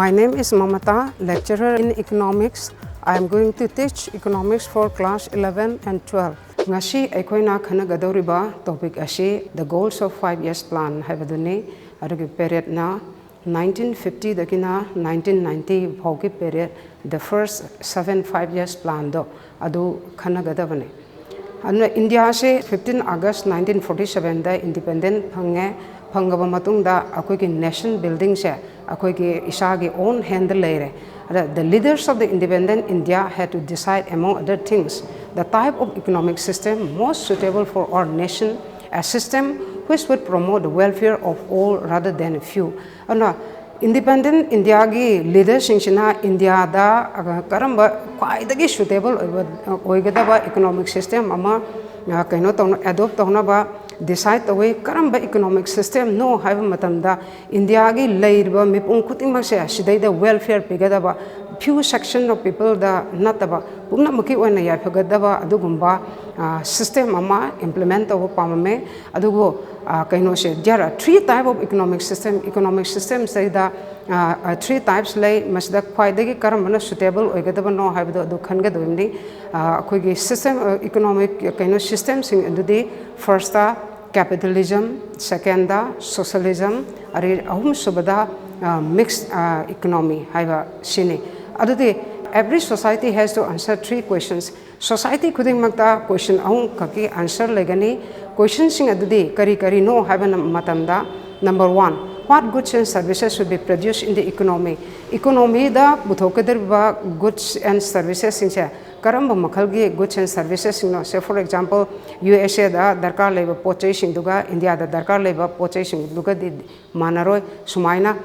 My name is Mamata, lecturer in economics. I am going to teach economics for class 11 and 12. Ngashi aikoina khanagadoriba topic ashi the goals of 5 years plan haibaduni adugi period na 1950 dakina 1990 bhauki period the first 5 years plan do adu khanagadabane. India se 15 August 1947 da independent phange phangaba matungda akoigi nation building se akoigi isagi own hand leire. The leaders of the independent India had to decide, among other things, the type of economic system most suitable for our nation, a system which would promote the welfare of all rather than a few. Independent India gi leaders singchina India da karamba kwaidagi suitable oigadaba economic system ama kaino tawna adopt tawna ba decide away karamba economic system no haiba matamda India gi leirba mipung kutingmak se sidai da welfare pigadaba few section of people da nataba pumna maki oina ya phagadaba adugumba system ama implement of pamame adugo kaino se there are 3 type of economic system say da 3 types lay masda khwaidagi karambana suitable oigadaba no haibado adu khangadobni akoigi system economic kaino system sing adudi first capitalism, second socialism, ahum subada mixed economy haiba sini adudi every society has to answer 3 questions. Society kuding magta question ahum kaki answer legani question sing adudi kari no haiba matamda. Number 1, what goods and services should be produced in the economy? Economy da buthokadirba goods and services singcha karamba makhalgi goods and services singno. Say for example USA da darkar leba pochai singduga India da darkar leba pochai singduga di manaroi sumaina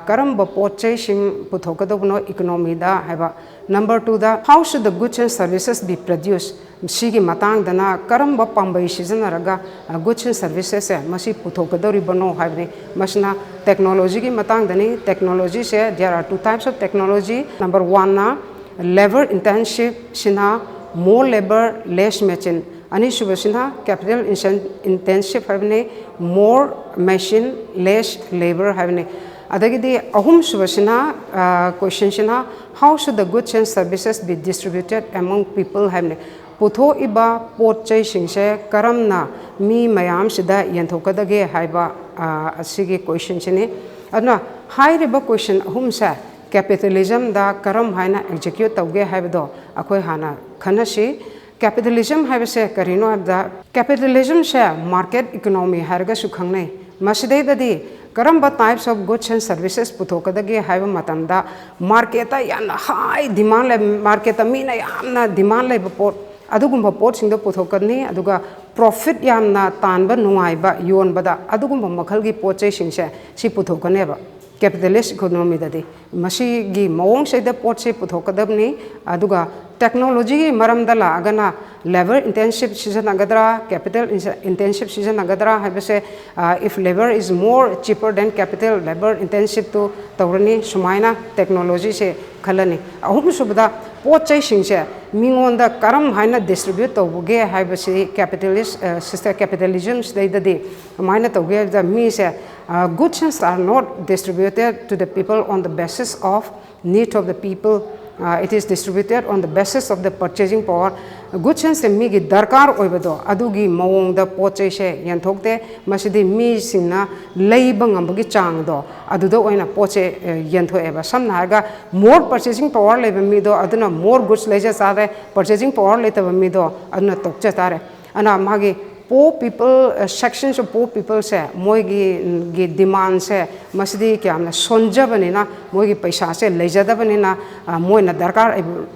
karamba pochai sing buthokadobno economy da haiba. Number 2 da how should the goods and services be produced? Sigi matang dana karamba pambai sijanaraga goods and services se masi puthokadoribano haibni masna technology ki matang dani technology se there are 2 types of technology. Number 1 na labor intensive sina more labor less machine ani subasina capital intensive haibni more machine less labor haibni adagidi ahum subasina question sina how should the goods and services be distributed among people haibni putho iba pochai singse karamna mi mayam sida yentokadage haiba asigi question chini adna high riba question ahum sa capitalism da karam haina execute tauge haibdo akoi hana khanasi capitalism haibase karino abda capitalism se market economy harga sukhangnei masidai dadi karamba types of goods and services puthokadage haiba matamda market yana high demand le market mina yamna demand le pot adugumba pot singdo puthokadni aduga profit yamna tanba nungaiba yonbada adugumba makhalgi pochai singse si puthokaneba capitalist economy dadi masi gi mawong saida pot se puthokadabni aduga technology maramda la agana labor intensive season agadra capital intensive season agadra habase if labor is more cheaper than capital labor intensive to tawrani sumaina technology se khalani ahum subda pochai singse mingonda karam haina distribute tawge habase capitalist system capitalism dadi maina tawge the me se goods are not distributed to the people on the basis of need of the people. It is distributed on the basis of the purchasing power. Goods and migi darkar oibado adugi mawong da pochai se yanthokte masidi mi singna leiba ngambagi chang do adudo oina poche yanthoeba samna haga more purchasing power leba mi do aduna more goods leja sare purchasing power letaba mi do aduna tokcha tare ana magi poor people sections of poor people se moigi demand se masidi kyamna sonjabanina moigi paisa se lejadabanina moina darkar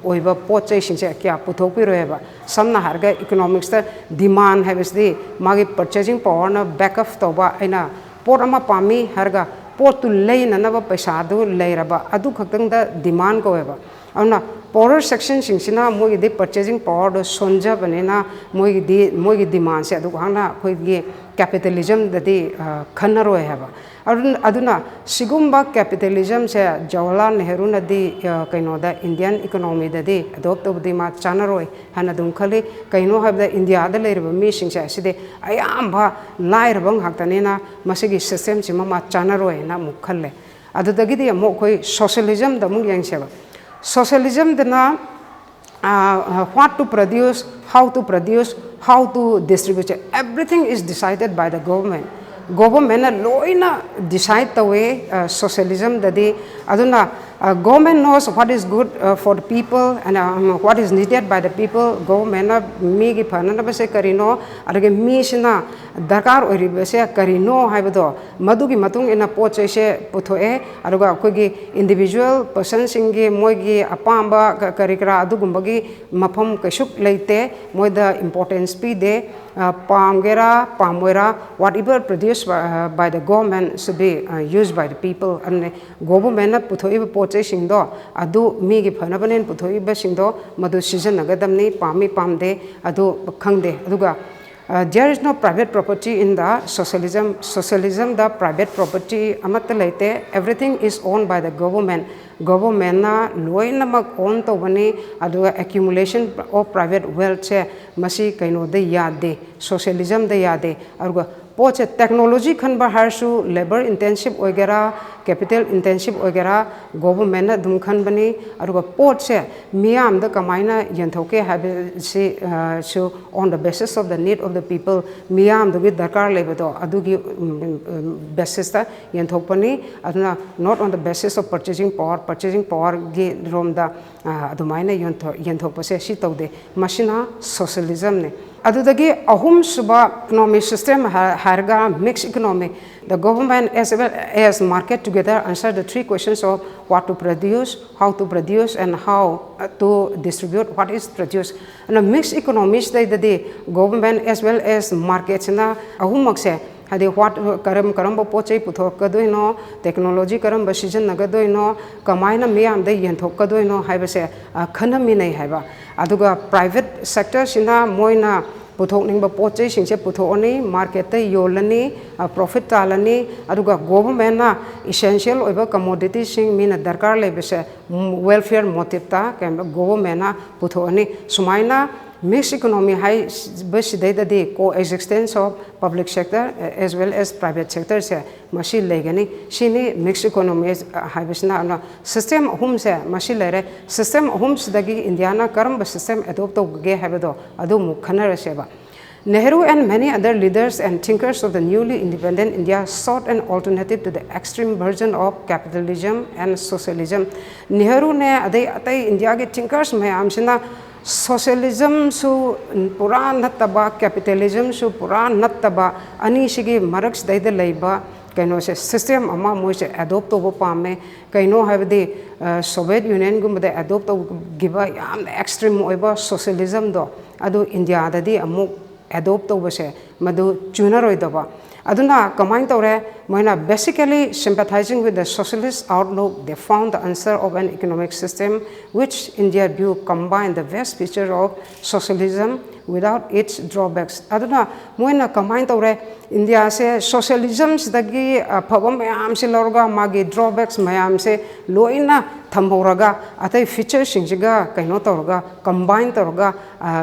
oiba pochai singse kya puthokpiroeba samna harga economics ta demand habisdi magi purchasing power na backup toba aina pot ama pami harga pot tu leina na ba paisa du leiraba adu khaktang da demand ko eba ana poorer section singsina mogi de purchasing power do sonja banena mogi demand se adu hangna khoi gi capitalism dadi khanaro heba aduna sigumba capitalism se Jawaharlal Nehru nadi kaino da Indian economy dadi adopt obdi ma chanaroi hanadum khali kaino habda India da leirba mi singse aside ayamba lairabang haktanena masigi system chima ma chanaroi na mukhalle adudagidi amok koi socialism da mung yang seba socialism dana what to produce, how to distribute it. Everything is decided by the government. Government loina decide the way socialism dadi aduna government knows what is good for the people and what is needed by the people. Government mi gi phana na base karino adage mi sina darkar ori base karino haibado madu gi matung ina poche se puthoe aduga ko gi individual person singi moi gi apamba karikra adugumba gi mafam kashuk leite moi da importance pi de pamgera pamwera whatever produced by the government should be used by the people and government puthoi poche singdo adu mi gi phana banen puthoi ba singdo madu season nagadamni pami pamde adu khangde aduga there is no private property in the socialism. Socialism, the private property, everything is owned by the government. Government na loina mag own to bani adu accumulation of private wealth se masi kaino de yade socialism de yade aruga poche technology khan ba harsu labor intensive oigera capital intensive oigera government na dum khan bani aruga poche miam da kamaina yanthoke have si so on the basis of the need of the people miam da with darkar lebedo adugi basis ta yanthokpani aduna not on the basis of purchasing power gi romda adumaina yanthokpase si tawde machina socialism ne adudagi ahum suba economic system harga mixed economy. The government as well as market together answer the three questions of what to produce, how to produce, and how to distribute what is produced. And a mixed economy is the government as well as markets na ahum makse hadi what karam poche puthok kadoino technology karam season nagadoino kamaina miyam de yenthok kadoino haibase khanami nei haiba aduga private sector sina moina puthok ningba poche singse puthoni market te yolani profit talani aduga government na essential oiba commodity sing mina darkar lebese welfare motive ta government na puthoni sumaina mixed economy high basidai de coexistence of public sector as well as private sector se mashi legani shini mixed economy high bisna system hum se mashi lere system hum sidagi indiana karam system adopt ge habado adu mukhana reseba Nehru and many other leaders and thinkers of the newly independent India sought an alternative to the extreme version of capitalism and socialism. Nehru ne adai India ke thinkers mayam sina socialism su pura nattaba capitalism su pura nattaba ani sigi maraks daida leiba kaino se system ama moi se adopt to pame kaino habdi Soviet Union gumde adopt to giba yam extreme oiba socialism do adu India dadi amuk adopt to base madu junaroi daba aduna combine tore moina basically sympathizing with the socialist outlook. They found the answer of an economic system which in their view combined the best feature of socialism without its drawbacks. Aduna moina combine tore India se socialism dagi phawam mayam se lorga magi drawbacks mayam se loina thamhoraga atai features singjiga kaino torga combine torga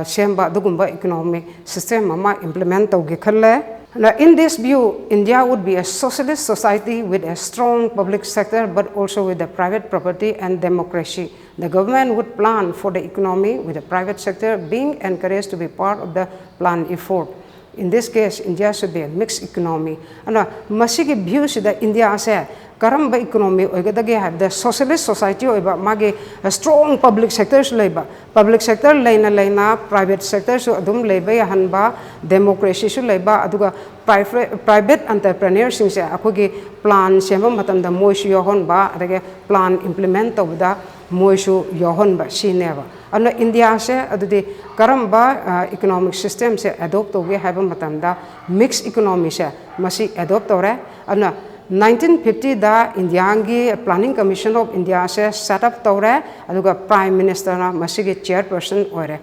semba dugumba economic system ama implement tawge khalle. Now, in this view, India would be a socialist society with a strong public sector, but also with the private property and democracy. The government would plan for the economy with the private sector being encouraged to be part of the planned effort. In this case, India should be a mixed economy. And masigi view that India se karamba economy oigadagi have the socialist society oiba magi a strong public sector leiba public sector leina private sector so adum leiba hanba democracy su leiba aduga private entrepreneurs sing se akogi plan sema matam da moisu yohon ba adage plan implement tawda moisu yohon ba sineba ana India se adudi karamba economic system se adopt toge haba matam da mixed economy se masi adopt tore ana 1950 da Indiangi Planning Commission of India se set up tore aduga Prime Minister na masigi chairperson ore.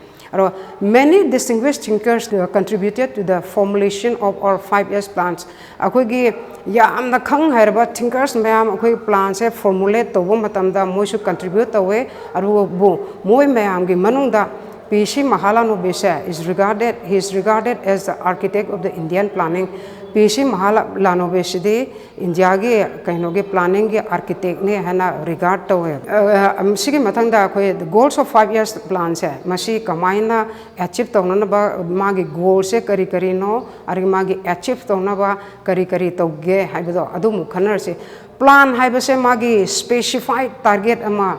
Many distinguished thinkers contributed to the formulation of our 5 years plans. Akogi yamna khang hairba thinkers mayam akoi plans se formulate to matamda moisu contribute away aru bu moi mayam gi manungda PC Mahalanobis is regarded as the architect of the Indian planning PC महालानोबेसिदी India की कहीं planning की architect ने है ना regard तौर सिगी मथंगदा अखोय goals of 5 years plan से मसी कमाइना achieve तौननबा मागी गोल से करी करी नो अरे मागी अचीव तौनबा करी करी तौगे हाइबदो अदुमु खनरसे प्लान हाइबसे मागी स्पेसिफाइड टारगेट अमा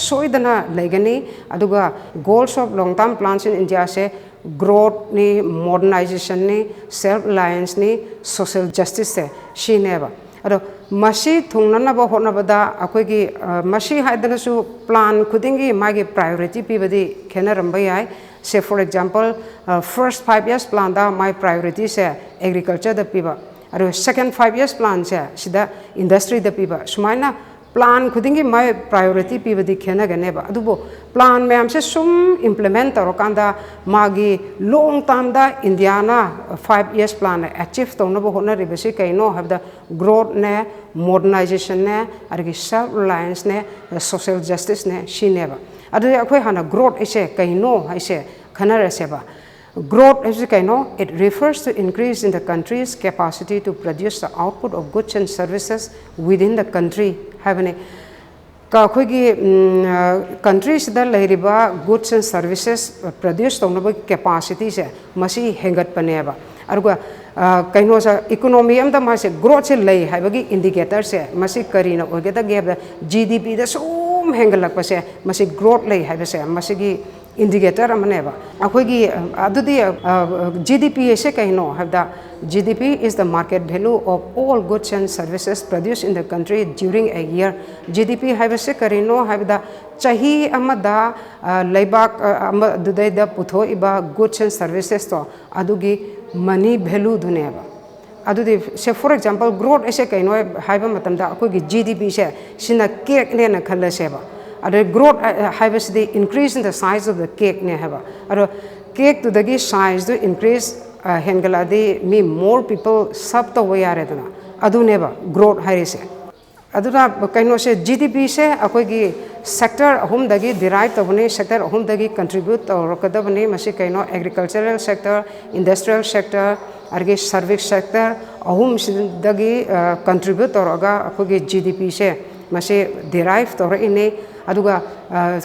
सोइदना लेगनी अदुगा goals of long term plans in India से ग्रोथ नि मॉडर्नाइजेशन नि सेल्फ रिलायंस नि सोशल जस्टिस से शीनेबा अदो मसी थुंगननबा होनबदा अखोगी मसी हाइदनसु प्लान खुदिंगी मागी प्रायोरिटी पीबदी खेनरंबा याय से for example first 5 years plan दा माय प्रायोरिटी से एग्रीकल्चर द पीबा अदो सेकंड 5 years प्लान से सिदा इंडस्ट्री द पीबा सुमाइना प्लान खुदिंगी माय प्रायोरिटी पीबदी खेनगनेबा अदुबो प्लान में हमसे सुम इम्प्लीमेंट तौरकांदा मागी लॉन्ग टर्म दा इंडियाना 5 years प्लान अचीव तौनबो होनरिबसी कइनो हबदा ग्रोथ ने मॉडर्नाइजेशन ने अरगी सेल्फ रिलायंस ने सोशल जस्टिस ने शिनेबा अदु अखोय हाना ग्रोथ इसे कइनो हाइसे खनरसेबा growth is it refers to increase in the country's capacity to produce the output of goods and services within the country having countries that goods and services produce capacity se masi hengat paneba aruga kaino sa economy am da mase growth se lei habagi indicator se masi karina ogeda geba GDP da sum hengalak pase masi growth lei habase masi indicator amaneba akoigi adudi GDP se kaino habda GDP is the market value of all goods and services produced in the country during a year GDP habase karino habda chahi amada leibak amadudai da putho iba goods and services to adugi money value duneba adudi se for example growth ese kaino haiba matamda akoigi GDP se sina cake ne na khalla seba Other growth has the increase in the size of the cake ne haba. Other cake to the size to increase hengaladi me more people sub to way aredana. Adu neba growth harise. Aduna kaino se GDP se akoigi sector home dagi derive to bani sector home dagi contribute or kada bani masi kaino agricultural sector, industrial sector, arge service sector home dagi contribute or aga akoigi GDP se masi derive to ine aduga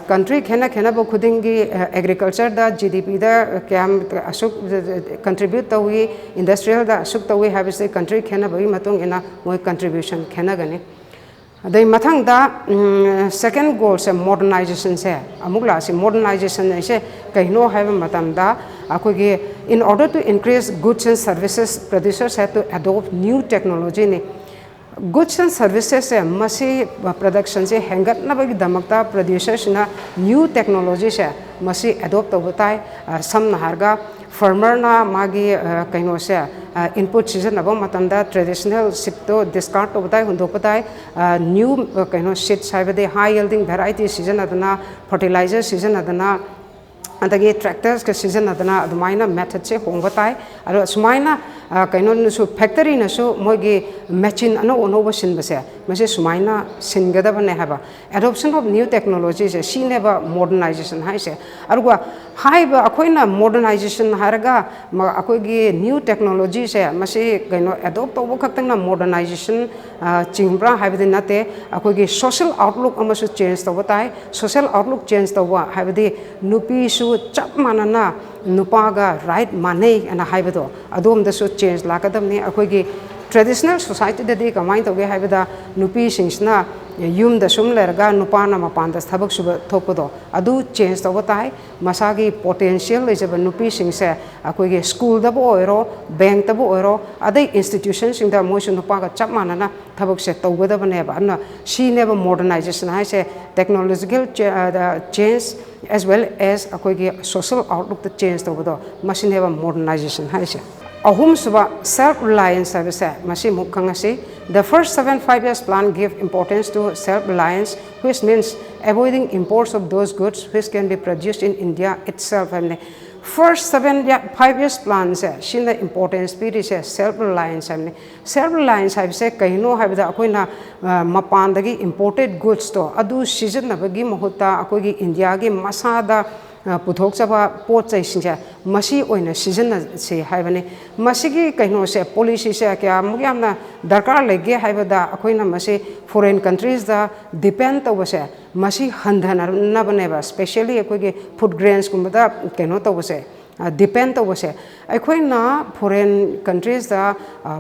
country khena bo khudingi agriculture da GDP da kyam asuk contribute to we industrial da asuk to we have say country khena bai matung ina moi contribution khena gani adai mathang da second goal se modernization se amugla se modernization se kaino have matam da akogi in order to increase goods and services producers have to adopt new technology ni goods and services se masi production se hengat na bagi damakta producers na new technology se masi adopt obatai sam naharga farmer na magi kaino se input season abo matamda traditional shit to discard obatai hundopatai new kaino shit saibade high yielding variety season adana fertilizer season adana अंतगे tractors के season अदना अदुमाइना method से होंगबाताय अरो सुमाइना कइनो नसु factory नसु मोगी machine अनो ओनोबो सिनबसे मसे सुमाइना सिनगदबने हाबा adoption of new technology से सीनेबा मॉडर्नाइजेशन हाइसे अरुगा हाइबा अखोइना मॉडर्नाइजेशन हारगा अखोगी न्यू टेक्नोलॉजी से मसे कइनो एडॉप्ट तोबो खक्तंगना मॉडर्नाइजेशन चिंब्रा हाइबदि नाते अखोगी सोशल आउटलुक अमसु चेंज तोबताय सोशल आउटलुक चेंज तोबा हाइबदि नुपी सु chap manana nupaga right money and a hybrid adom the so change lakadamni akoigi traditional society da de kamai toge haibada nupi singsna yum da sum lerga nupana mapanda thabak suba thopodo adu change tobatai masagi potential lejaba nupi singse akoigi school da bo oiro bank da bo oiro adai institutions sing da moisu nupaga chap manana thabak se togada bane ba na she never modernization hai se technological change as well as akoigi social outlook the change tobodo machine have modernization hai se ahum suba self reliance service masi mukhangasi the first 7 years plan give importance to self reliance which means avoiding imports of those goods which can be produced in India itself and first 5 years plan se shin the importance period is self reliance and self reliance have se kaino have da akoina mapan dagi imported goods to adu season nabagi mahuta akogi India gi masada पुथोक्चबा पोट चैसिंगसे मसी ओइना सिजनसे हाइबने मसीगी कइनोसे पॉलिसीसे क्या मुग्यामना दरकार लेगे हाइबदा अखोइना मसी फॉरेन कंट्रीज दा डिपेंड तौबसे मसी हंधनबनेबा स्पेशली अखोइगे फूड ग्रेन्स गुमदा कइनो तौबसे डिपेंड तौबसे अखोइना फॉरेन कंट्रीज दा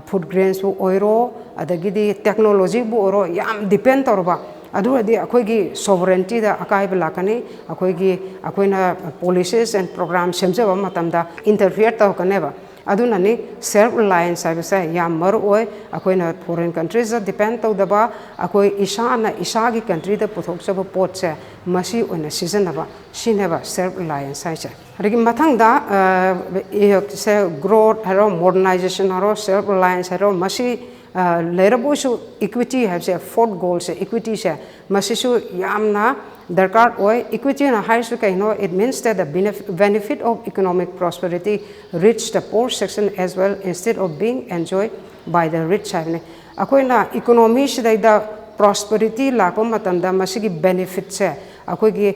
फूड ग्रेन्स बु ओइरो अदगिदी टेक्नोलॉजी बु ओरो याम डिपेंड तौरबा अदुरदी अखोइगी सोवरेंटी दा अकाइब लाकनी अखोइना पॉलिसीज एंड प्रोग्राम सेमजबा मतमदा इंटरफियर तौकनेबा अदुननी सेल्फ रिलायंस हाइबसे याम मरुओय अखोइना फॉरेन कंट्रीज दा डिपेंड तौदबा अखोइ इसाना इसागी कंट्री दा पुथोक्चबा पोटसे मसी ओइना सिजनबा सिनेबा सेल्फ रिलायंस हाइसे अदगी मथंगदा से ग्रोथ हारो मॉडर्नाइजेशन हारो सेल्फ रिलायंस हारो मसी लेरबुसु इक्विटी है फोर्थ गोल से इक्विटी से मसीसु यामना दरकार ओय इक्विटी ना हाइसु कइनो it means that the benefit of economic prosperity reach the poor section as well instead of being enjoy by the rich हाइने अखोइना इकोनॉमी सिदैदा प्रॉस्पेरिटी लाको मतमदा मसीगी बेनिफिट से अखोइगी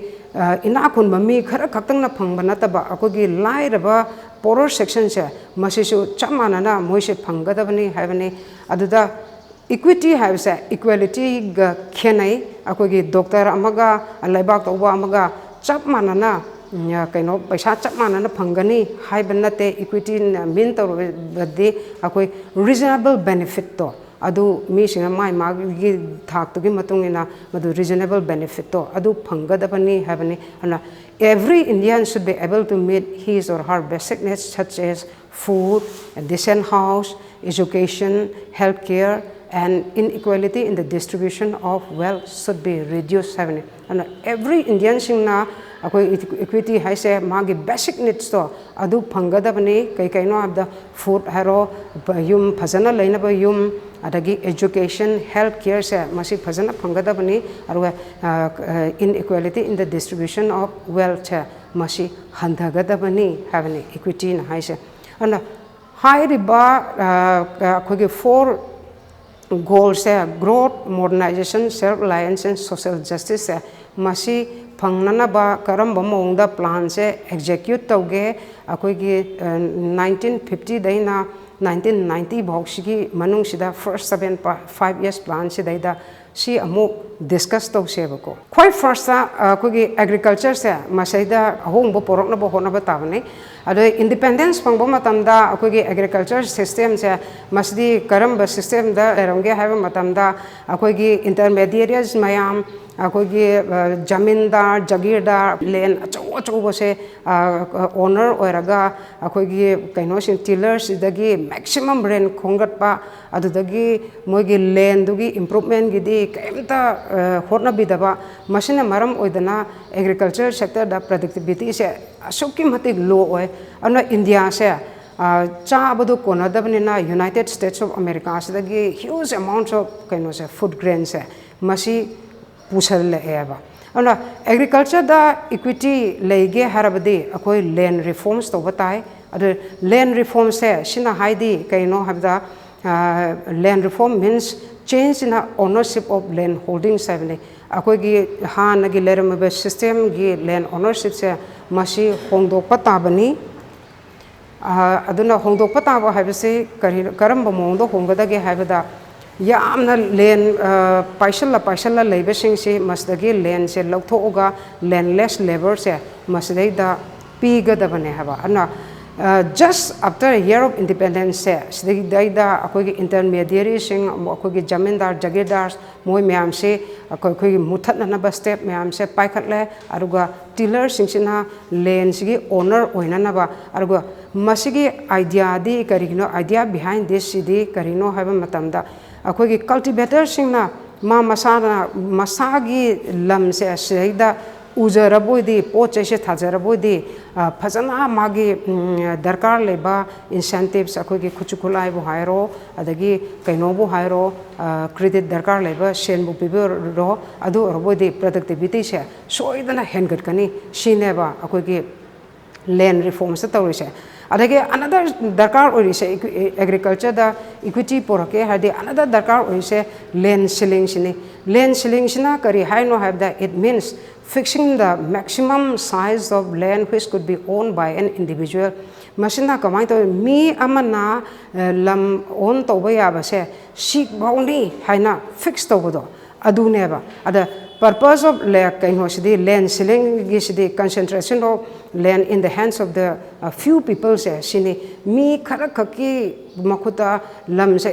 इना खुन ममी खर खक्तंगना फंगबा नतबा अखोइगी लाइरबा पोरर सेक्शन से मसीसु चप मानना मोइसे फंगदबनी हाइबनी अदुदा इक्विटी हाइबसे इक्वालिटी ग खेनै अखोइगी डॉक्टर अमगा लाइबाक तौबा अमगा चप मानना कइनो पैसा चप मानना फंगनी हाइब नते इक्विटी मीन तौबदी अखोइ रीजनेबल बेनिफिट तो अदु मीसिंग माइ मागी थाक्तुगी मतुंगिना मदु रीजनेबल बेनिफिट तो अदु फंगदबनी हाइबनी अना every Indian should be able to meet his or her basic needs such as food, a decent house, education, healthcare, and inequality in the distribution of wealth should be reduced. And every Indian singna equity hai se magi basic needs to adu phangadabani kai kaino abda food haro yum phajana laina ba yum adagi education healthcare se masi phajana phangadabani aru inequality in the distribution of wealth masi handhagadabani havani equity na hai se and high riba khogi four goals growth modernization self reliance and social justice masi फंगनबा करम मोंग plan से execute तौगे अखोगी 1950 दैना 1990 भौसी मनुंगसिदा first 5 years plan से दैदा सी अमुक discuss तौसेबको ख्वाई first अखोगी agriculture से मसैदा अहोंग पोरकनब होनब ताबने अदो independence फंगबो मतमदा अखोगी agriculture system से मसदी करम system दा लेरंगे HYBE मतमदा अखोगी intermediates मयाम अखोगी जमींदार जागीरदार लैंड अचौ अचौब से ओनर ओरगा अखोगी कइनोसिंग टिलर्स दगी मैक्सिमम रेंट खोंगटपा अदुदगी मोगी लैंड दुगी इंप्रूवमेंट गिदी कैमता होटनबिदबा मसिना मरम ओइदना एग्रीकल्चर सेक्टर दा प्रोडक्टिविटी से असुकी मतिक लो ओय अन इंडिया से चाबदु कोनदबनिना यूनाइटेड स्टेट्स ऑफ अमेरिका से ह्यूज अमाउंट्स ऑफ कइनो से फूड ग्रेन्स है मसी पुसलएबा अन एग्रीकल्चर दा इक्विटी लेगे हरबदी अखोई लैंड रिफॉर्म्स तो बताए अदु लैंड रिफॉर्म से सिना हाइदी कइनो हबदा land reform means change in ownership of land holdings हाइबने अखोगी हानगी लेरमबे सिस्टम गी लैंड ओनरशिप से मसी होंदोक ताबनी अदुना होंदोक ताब हाइबसे करम मोंदो होंगदगे हाइबदा यामना लैंड पाइसल लेबसिंगसे मसदगी लैंड से लौथोगा लैंडलेस लेबर से मसदैदा पीगदबने हबा अना just after a year of independence se daida akogi intermediary sing akogi jamindar jagirdars moi myam se akogi muthat na ba step myam se paikhatle aruga tiller sing sina land sigi owner oina na ba aruga masigi idea di karino idea behind this city karino haba matamda akogi cultivator sing na ma masagi lam se seida उजरबोदी पोचे से थाजरबोदी फजना मागी दरकार लेबा incentives अखोगी खुचुखुलाइबो हायरो अदगी कइनोबो हायरो credit दरकार लेबा सेनबो पिबरो अदु अरबोदी productivity से सोइदना हेनगटकनी सिनेबा अखोगी land reform से तौरिसे अदगी अनदर दरकार ओरिसे एग्रीकल्चर दा इक्विटी पोरके हादि अनदर दरकार ओरिसे लैंड सीलिंग सिनी लैंड सीलिंग सिना करी हाइनो have the it means fixing the maximum size of land which could be owned by an individual. Masina kamai to mi amana lam own to ba se seek bounty haina fix to bodo adu neba ada purpose of land land selling is concentration of land in the hands of the few people se sini mi khara khaki makuta lam se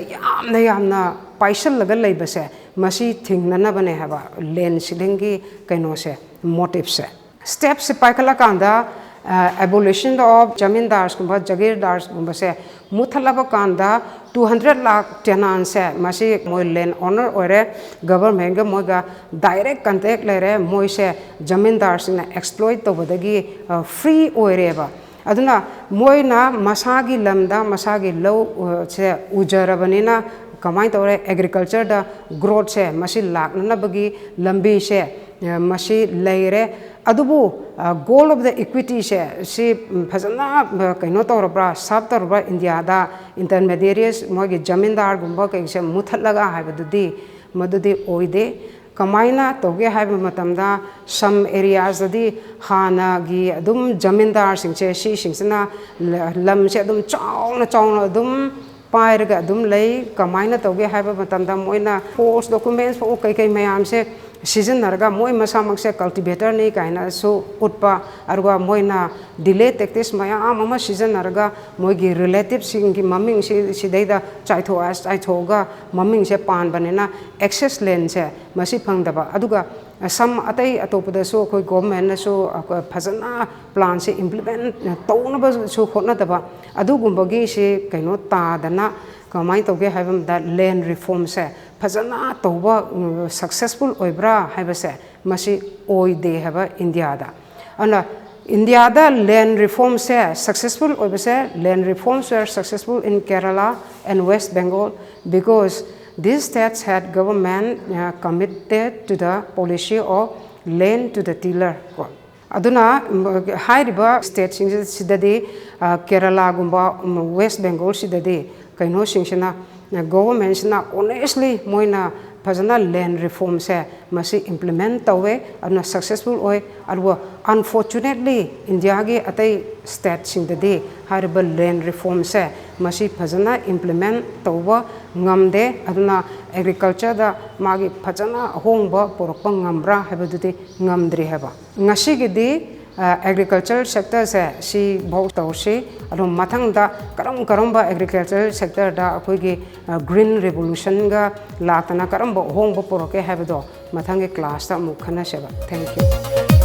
yamna paisal laga leiba se masi thingnana bane haba land selling gi kaino se motive se steps se paikala kanda abolition of jamindars kumba jagirdars kumba se muthalaba kanda 200 lakh tenan se masi moi land owner ore government ga moiga direct contact lere moi se jamindars na exploit to badagi free oireba aduna moina masagi lamda masagi low se ujarabanina kamai tore agriculture da growth se masi lakna bagi lambi se masi leire adubu goal of the equity she phajana kaino torabra sab torabra India da intermediaries mogi jamindar gumba kai se muthalaga haibadudi madudi oide kamaina toge haiba matamda some areas adi hana gi adum jamindar singche si singsna lam se adum chawna adum pairaga adum lei kamaina toge haiba matamda moina force documents for kai mayam se season narga moi masamak se cultivator nei kaina so utpa arwa moina delay tactics maya mama season narga moi gi relatives sing gi maming si deida chaitho as chaithoga maming se pan banena access land se masi phangdaba aduga sam atai atopada so khoi government na so phajana plan se implement tawna ba so khotna daba adugumbagi se kaino ta dana kamai toge haibam da land reform se phajana toba successful oibra haibase masi oide haba India da ana India da land reform se successful oibase land reforms were successful in Kerala and West Bengal because these states had government committed to the policy of land to the tiller aduna high river states sidade Kerala gumba West Bengal sidade kaino singshana government na honestly moina phajana land reform se masi implement tawe adna successful oi adwa unfortunately India ge atai state sing de harba land reform se masi phajana implement tawa ngamde adna agriculture da magi phajana hongba porokpa ngamra habadute ngamdri haba ngasi ge di agriculture sector se si bau tawse ado mathang da karam agriculture sector da akoi ge green revolution ga latana karam hong bo poroke habdo mathang ge class ta mukhana seba thank you